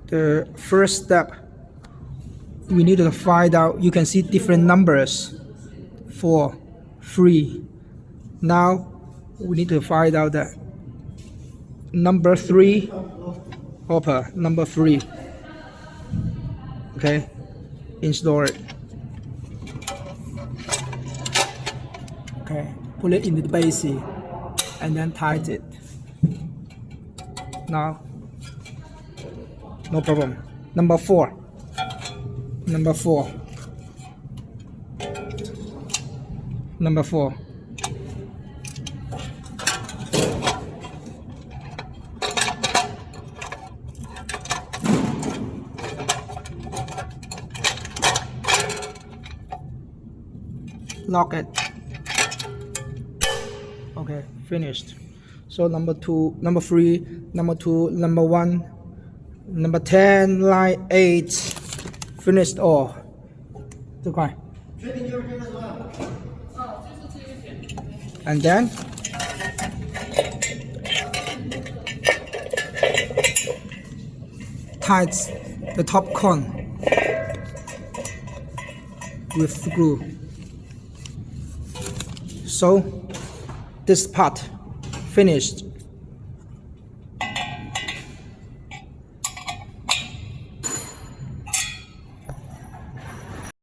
The first step, we need to find out, you can see different numbers, 4, 3. Now we need to find out the number 3, number 3. Okay, install it. Okay, put it in the basic and then tight it. Now, no problem. Number 4. Number 4. Number 4. Lock it. Okay, finished. So number 2, number 3, number 2, number 1, number 10, line 8, finished all. 这块. And then tight the top cone with screw. So this part finished.